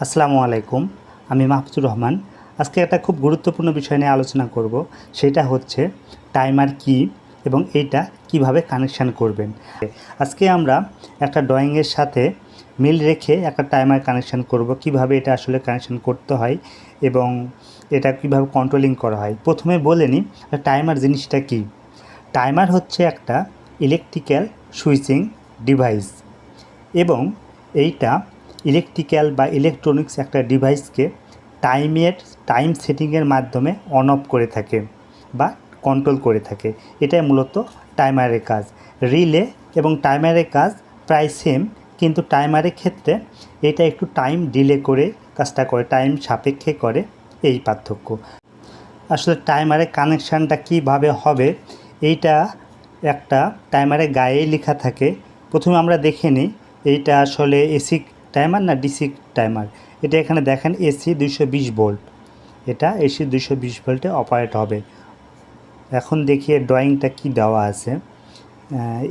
আসসালামু আলাইকুম। আমি মাহফুজুর রহমান। আজকে একটা খুব গুরুত্বপূর্ণ বিষয় নিয়ে আলোচনা করব। সেটা হচ্ছে টাইমার কি এবং এইটা কিভাবে কানেকশান করবেন। আজকে আমরা একটা ড্রয়িংয়ের সাথে মিল রেখে একটা টাইমার কানেকশান করব, কিভাবে এটা আসলে কানেকশান করতে হয় এবং এটা কিভাবে কন্ট্রোলিং করা হয়। প্রথমে বলে নিই টাইমার জিনিসটা কি। টাইমার হচ্ছে একটা ইলেকট্রিক্যাল সুইচিং ডিভাইস এবং এইটা ইলেকট্রিক্যাল বা ইলেকট্রনিক্স একটা ডিভাইসকে টাইম সেটিংয়ের মাধ্যমে অন অফ করে থাকে বা কন্ট্রোল করে থাকে। এটাই মূলত টাইমারের কাজ। রিলে এবং টাইমারের কাজ প্রায় সেম, কিন্তু টাইমারের ক্ষেত্রে এটা একটু টাইম ডিলে করে কাজটা করে, টাইম সাপেক্ষে করে, এই পার্থক্য। আসলে টাইমারের কানেকশানটা কীভাবে হবে এইটা একটা টাইমারের গায়েই লেখা থাকে। প্রথমে আমরা দেখে নিই এইটা আসলে এসি টাইমার না ডিসি টাইমার। এটা এখানে দেখেন এসি 220 ভোল্ট, এটা এসি 220 ভোল্টে অপারেট হবে। এখন দেখি ড্রয়িংটা কি দেওয়া আছে।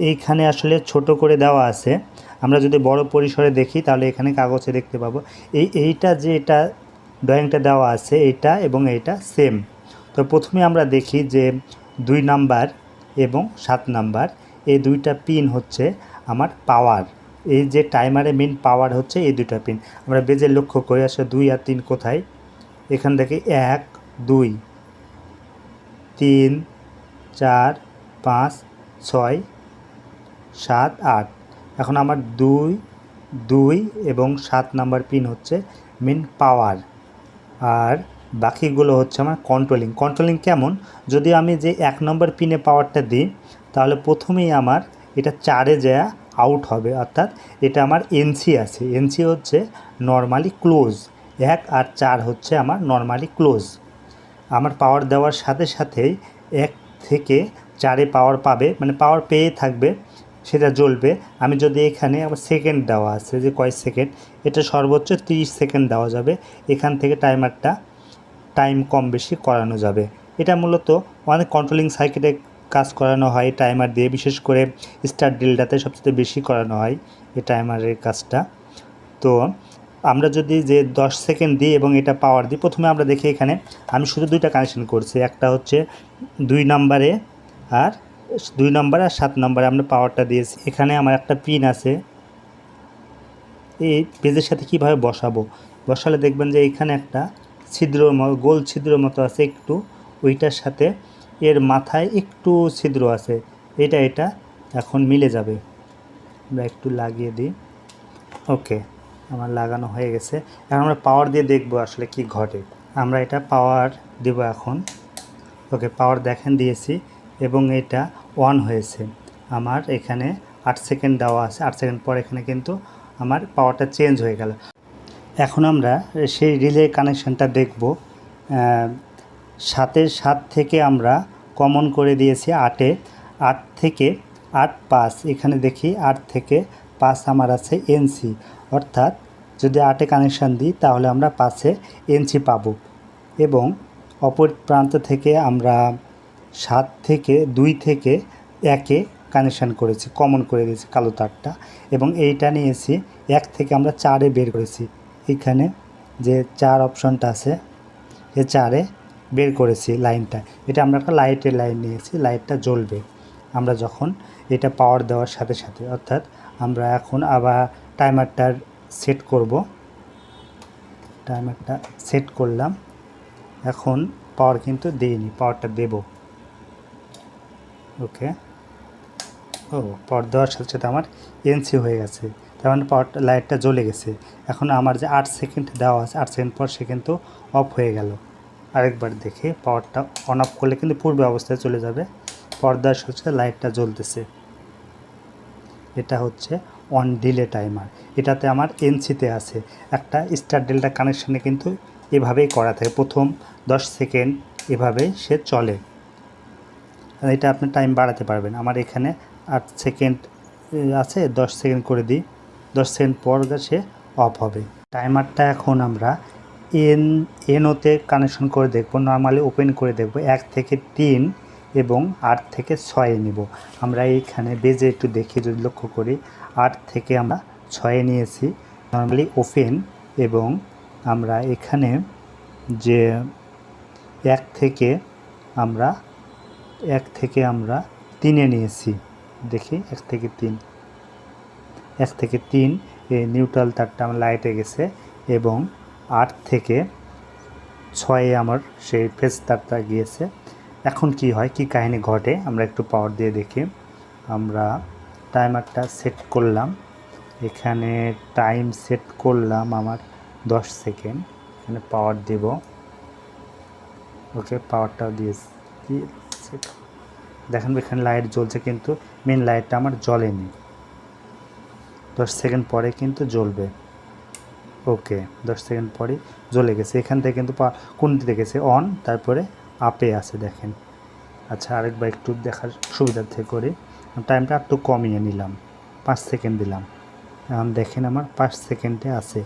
এইখানে আসলে ছোট করে দেওয়া আছে। আমরা যদি বড় পরিসরে দেখি তাহলে এখানে কাগজে দেখতে পাবো এইটা যে এটা ড্রয়িংটা দেওয়া আছে এইটা এবং এইটা সেম। তো প্রথমে আমরা দেখি যে 2 নাম্বার এবং 7 নাম্বার এই দুইটা পিন হচ্ছে আমার পাওয়ার। এই যে টাইমারে মেন পাওয়ার হচ্ছে এই দুইটা পিন। আমরা বেজে লক্ষ্য করে আসলে 2 আর 3 কোথায়, এখান থেকে 1 2 3 4 5 6 7 8। এখন আমার 2 এবং 7 নাম্বার পিন হচ্ছে মেন পাওয়ার, আর বাকিগুলো হচ্ছে আমার কন্ট্রোলিং কেমন, যদি আমি যে 1 নম্বর পিনে পাওয়ারটা দিই তাহলে প্রথমেই আমার এটা 4-এ যায় আউট হবে, অর্থাৎ এটা আমার এনসি আছে। এনসি হচ্ছে নর্মালি ক্লোজ, 1 আর 4 হচ্ছে আমার নর্মালি ক্লোজ। আমার পাওয়ার দেওয়ার সাথে সাথেই 1 থেকে 4-এ পাওয়ার পাবে, মানে পাওয়ার পেয়ে থাকবে, সেটা জ্বলবে। আমি যদি এখানে আবার সেকেন্ড দেওয়া আছে যে কয় সেকেন্ড, এটা সর্বোচ্চ 30 সেকেন্ড দেওয়া যাবে। এখান থেকে টাইমারটা টাইম কম বেশি করানো যাবে। এটা মূলত অনেক কন্ট্রোলিং সার্কিটে কাজ করানো হয় টাইমার দিয়ে, বিশেষ করে স্টার ড্রিলটাতে সবচেয়ে বেশি করানো হয় এই টাইমারের কাজটা। তো আমরা যদি যে 10 সেকেন্ড দিই এবং এটা পাওয়ার দিই, প্রথমে আমরা দেখি এখানে আমি শুধু দুইটা কানেকশন করছি। একটা হচ্ছে 2 নম্বরে আর 2 নম্বর আর 7 নম্বরে আমরা পাওয়ারটা দিয়েছি। এখানে আমার একটা পিন আছে, এই পেজের সাথে কিভাবে বসালে দেখবেন যে এখানে একটা ছিদ্র, গোল ছিদ্র মতো আছে একটু, ওইটার সাথে এর মাথায় একটু ছিদ্র আছে, এটা এখন মিলে যাবে। আমরা একটু লাগিয়ে দিই। ওকে, আমার লাগানো হয়ে গেছে। এখন আমরা পাওয়ার দিয়ে দেখব আসলে কি ঘটে। আমরা এটা পাওয়ার দেব এখন। ওকে, পাওয়ার দেখেন দিয়েছি এবং এটা অন হয়েছে। আমার এখানে 8 সেকেন্ড দেওয়া আছে, 8 সেকেন্ড পর এখানে কিন্তু আমার পাওয়ারটা চেঞ্জ হয়ে গেল। এখন আমরা সেই রিলে কানেকশানটা দেখব। 7 থেকে আমরা কমন করে দিয়েছি 8-এ, 8 থেকে 8 5, এখানে দেখি 8 থেকে 5 আমার আছে এনসি, অর্থাৎ যদি 8-এ কানেকশান দিই তাহলে আমরা 5-এ এনসি পাবো। এবং অপর প্রান্ত থেকে আমরা 2 থেকে 1-এ কানেকশান করেছি, কমন করে দিয়েছি কালো তারটা, এবং এইটা নিয়েছি 1 থেকে আমরা 4-এ বের করেছি। এখানে যে 4 অপশনটা আছে এই 4-এ বের করেছি লাইনটা। এটা আমরা একটা লাইটের লাইন নিয়েছি, লাইটটা জ্বলবে আমরা যখন এটা পাওয়ার দেওয়ার সাথে সাথে। অর্থাৎ আমরা এখন আবার টাইমারটা সেট করব। টাইমারটা সেট করলাম, এখন পাওয়ার কিন্তু দিইনি, পাওয়ারটা দেব। ওকে, পাওয়ার দেওয়ার সাথে সাথে আমার এনসি হয়ে গেছে, তার মানে পাওয়ারটা লাইটটা জ্বলে গেছে। এখন আমার যে 8 সেকেন্ড দেওয়া আছে, 8 সেকেন্ড পর সে কিন্তু অফ হয়ে গেল। আরেকবার দেখে পাওয়ারটা অন অফ করলে কিন্তু পূর্বে অবস্থায় চলে যাবে। পাওয়ার দেওয়ার সাথে সাথে লাইটটা জ্বলতেছে। এটা হচ্ছে অন ডিলে টাইমার। এটাতে আমার এনসিতে আছে। একটা স্টার ডেল্টা কানেকশানে কিন্তু এভাবেই করা থাকে, প্রথম 10 সেকেন্ড এভাবেই সে চলে। এটা আপনি টাইম বাড়াতে পারবেন। আমার এখানে 8 সেকেন্ড আছে, 10 সেকেন্ড করে দিই, 10 সেকেন্ড পর সে অফ হবে। টাইমারটা এখন আমরা এনওতে কানেকশন করে দেখব, নর্মালি ওপেন করে দেখব। 1 থেকে 3 এবং 8 থেকে 6-এ নিব। আমরা এইখানে বেজে একটু দেখি, যদি লক্ষ্য করি 8 থেকে আমরা 6-এ নিয়েছি, নর্মালি ওপেন, এবং আমরা এখানে যে এক থেকে আমরা 3-এ নিয়েছি, দেখি 1 থেকে 3, 1 থেকে 3 এই নিউট্রাল তারটা আমার লাইটে গেছে এবং 8 থেকে 6-এ আমার সেই ফেজ তারটা গিয়েছে। এখন কি হয়, কি কাহিনী ঘটে আমরা একটু পাওয়ার দিয়ে দেখি। আমরা টাইমারটা সেট করলাম, এখানে টাইম সেট করলাম আমার 10 সেকেন্ড, এখানে পাওয়ার দেব। ওকে, পাওয়ারটাও দিয়েছি। দেখেন এখানে লাইট জ্বলছে কিন্তু মেন লাইটটা আমার জ্বলেনি, 10 সেকেন্ড পরে কিন্তু জ্বলবে। ওকে, 10 সেকেন্ড পরে জ্বলে গেছে। এখান থেকে কিন্তু কোনটিতে গেছে অন, তারপরে আপে আছে দেখেন। আচ্ছা, আরেকবার একটু দেখার সুবিধার্থে করে টাইমটা একটু কমিয়ে নিলাম, 5 সেকেন্ড দিলাম। এখন দেখেন আমার 5 সেকেন্ডে আছে।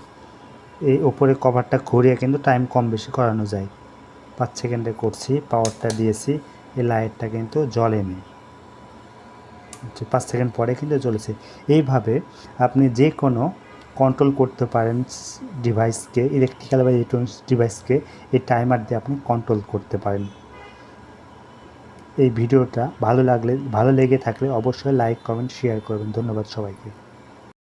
এই ওপরে কভারটা ঘুরিয়ে কিন্তু টাইম কম বেশি করানো যায়। 5 সেকেন্ডে করছি, পাওয়ারটা দিয়েছি, এই লাইটটা কিন্তু জ্বলেনি। 5 সেকেন্ড পরে কিন্তু জ্বলেছে। এইভাবে আপনি যে কোনো কন্ট্রোল করতে পারেন ডিভাইসকে, ইলেকট্রিক্যাল বা ইলেকট্রনিক্স ডিভাইসকে এই টাইমার দিয়ে আপনি কন্ট্রোল করতে পারেন। এই ভিডিওটা ভালো লেগে থাকলে অবশ্যই লাইক, কমেন্ট, শেয়ার করবেন। ধন্যবাদ সবাইকে।